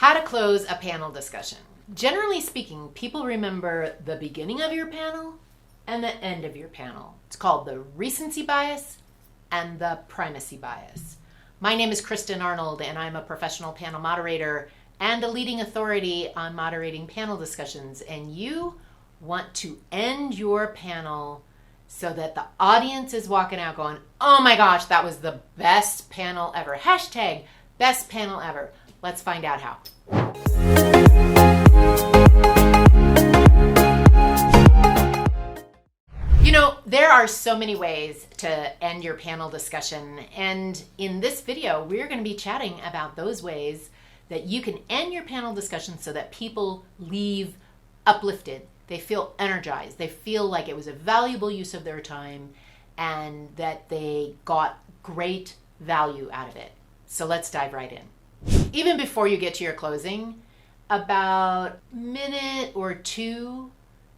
How to close a panel discussion. Generally speaking, people remember the beginning of your panel and the end of your panel. It's called the recency bias and the primacy bias. My name is Kristen Arnold, and I'm a professional panel moderator and a leading authority on moderating panel discussions. And you want to end your panel so that the audience is walking out going, oh my gosh, that was the best panel ever. Hashtag best panel ever. Let's find out how. You know, there are so many ways to end your panel discussion, and in this video, we're going to be chatting about those ways that you can end your panel discussion so that people leave uplifted. They feel energized. They feel like it was a valuable use of their time and that they got great value out of it. So let's dive right in. Even before you get to your closing, about a minute or two,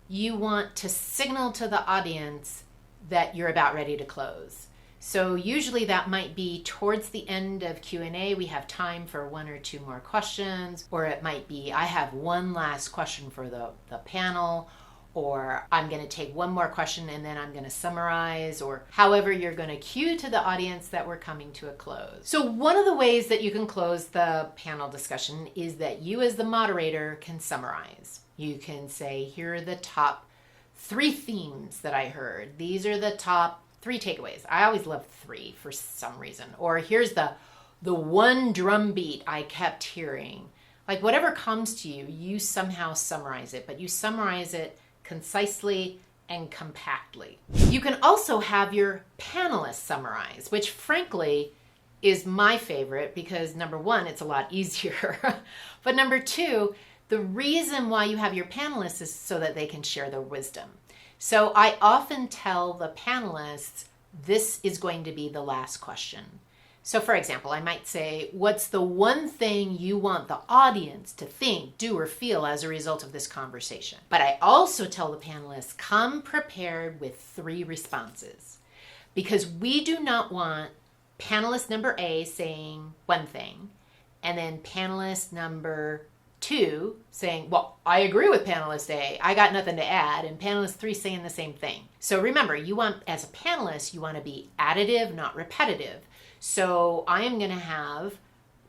you want to signal to the audience that you're about ready to close. So usually that might be towards the end of Q&A. We have time for one or two more questions, or it might be, I have one last question for the panel, or I'm going to take one more question and then I'm going to summarize, or however you're going to cue to the audience that we're coming to a close. So one of the ways that you can close the panel discussion is that you as the moderator can summarize. You can say, here are the top 3 themes that I heard. These are the top 3 takeaways. I always love 3 for some reason. Or here's the one drum beat I kept hearing. Like whatever comes to you, you somehow summarize it, but you summarize it concisely and compactly. You can also have your panelists summarize, which frankly is my favorite because number 1, it's a lot easier. But number 2, the reason why you have your panelists is so that they can share their wisdom. So I often tell the panelists, this is going to be the last question. So for example, I might say, what's the one thing you want the audience to think, do, or feel as a result of this conversation? But I also tell the panelists, come prepared with 3 responses, because we do not want panelist number A saying one thing, and then panelist number 2 saying, well, I agree with panelist A, I got nothing to add, and panelist 3 saying the same thing. So remember, you want, as a panelist, you want to be additive, not repetitive. So I am going to have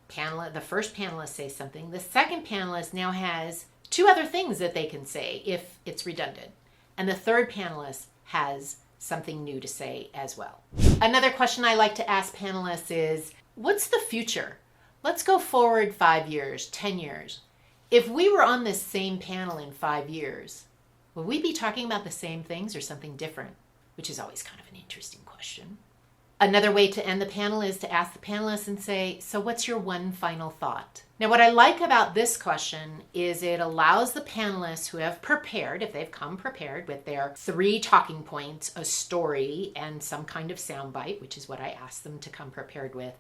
the first panelist say something. The second panelist now has 2 other things that they can say if it's redundant. And the third panelist has something new to say as well. Another question I like to ask panelists is, what's the future? Let's go forward 5 years, 10 years. If we were on this same panel in 5 years, would we be talking about the same things or something different? Which is always kind of an interesting question. Another way to end the panel is to ask the panelists and say, so what's your one final thought? Now, what I like about this question is it allows the panelists who have prepared, if they've come prepared with their 3 talking points, a story, and some kind of soundbite, which is what I asked them to come prepared with.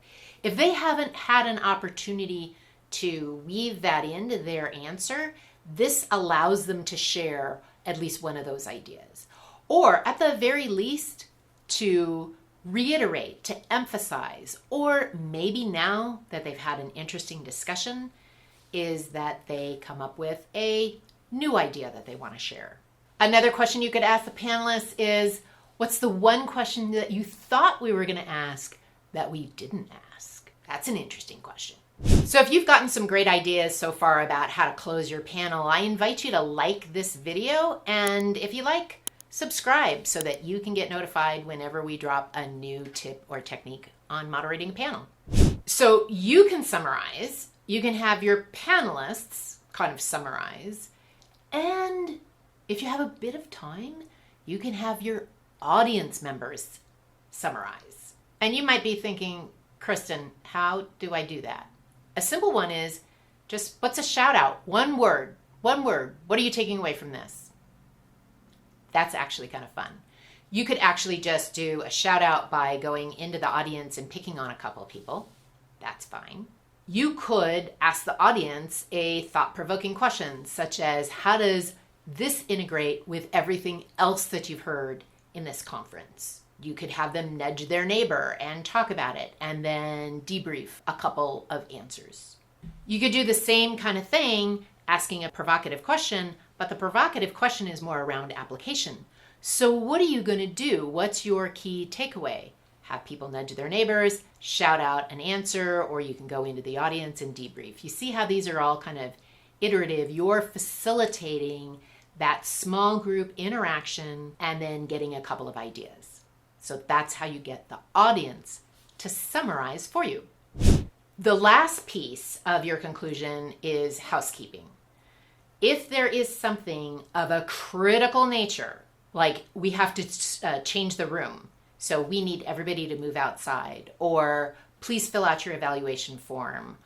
If they haven't had an opportunity to weave that into their answer, this allows them to share at least one of those ideas. Or at the very least, to reiterate, to emphasize, or maybe now that they've had an interesting discussion, is that they come up with a new idea that they want to share. Another question you could ask the panelists is, what's the one question that you thought we were going to ask that we didn't ask? That's an interesting question. So if you've gotten some great ideas so far about how to close your panel, I invite you to like this video, and if you like, subscribe so that you can get notified whenever we drop a new tip or technique on moderating a panel. So you can summarize, you can have your panelists kind of summarize, and if you have a bit of time, you can have your audience members summarize. And you might be thinking, Kristen, how do I do that? A simple one is just, what's a shout out? One word. What are you taking away from this? That's actually kind of fun. You could actually just do a shout out by going into the audience and picking on a couple of people. That's fine. You could ask the audience a thought-provoking question, such as, how does this integrate with everything else that you've heard in this conference? You could have them nudge their neighbor and talk about it and then debrief a couple of answers. You could do the same kind of thing, asking a provocative question, but the provocative question is more around application. So what are you going to do? What's your key takeaway? Have people nudge their neighbors, shout out an answer, or you can go into the audience and debrief. You see how these are all kind of iterative. You're facilitating that small group interaction and then getting a couple of ideas. So that's how you get the audience to summarize for you. The last piece of your conclusion is housekeeping. If there is something of a critical nature, like we have to change the room, so we need everybody to move outside, or please fill out your evaluation form,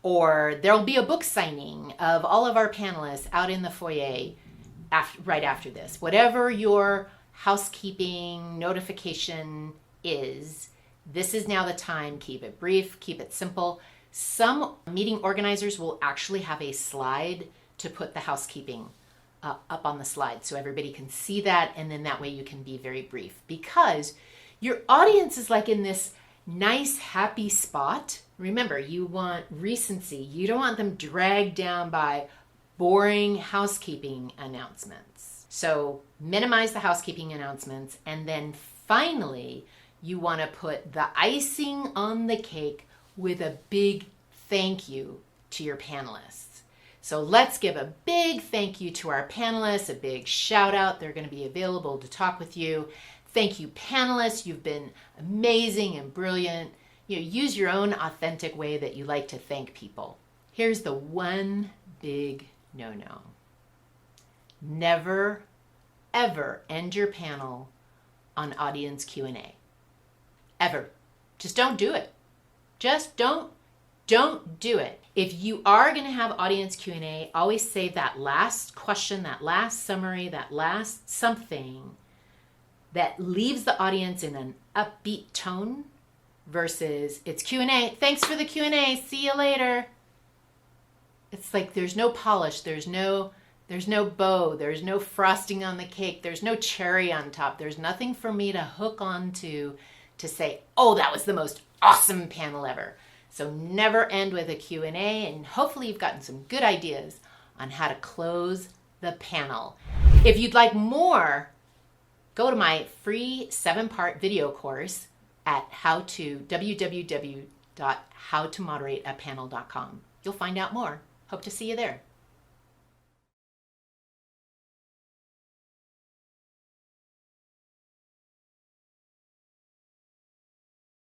or there'll be a book signing of all of our panelists out in the foyer right after this. Whatever your housekeeping notification is, this is now the time. Keep it brief, keep it simple. Some meeting organizers will actually have a slide to put the housekeeping up on the slide so everybody can see that, and then that way you can be very brief, because your audience is like in this nice, happy spot. Remember, you want recency. You don't want them dragged down by boring housekeeping announcements. So minimize the housekeeping announcements, and then finally, you want to put the icing on the cake with a big thank you to your panelists. So let's give a big thank you to our panelists, a big shout out. They're going to be available to talk with you. Thank you, panelists. You've been amazing and brilliant. Use your own authentic way that you like to thank people. Here's the one big no-no. Never, ever end your panel on audience Q&A. Ever. Just don't do it. Just don't do it. If you are going to have audience Q&A, always save that last question, that last summary, that last something that leaves the audience in an upbeat tone versus it's Q&A. Thanks for the Q&A. See you later. It's like there's no polish. There's no bow. There's no frosting on the cake. There's no cherry on top. There's nothing for me to hook onto to say, oh, that was the most awesome panel ever. So never end with a Q&A, and hopefully you've gotten some good ideas on how to close the panel. If you'd like more, go to my free 7-part video course at www.howtomoderateapanel.com. You'll find out more. Hope to see you there.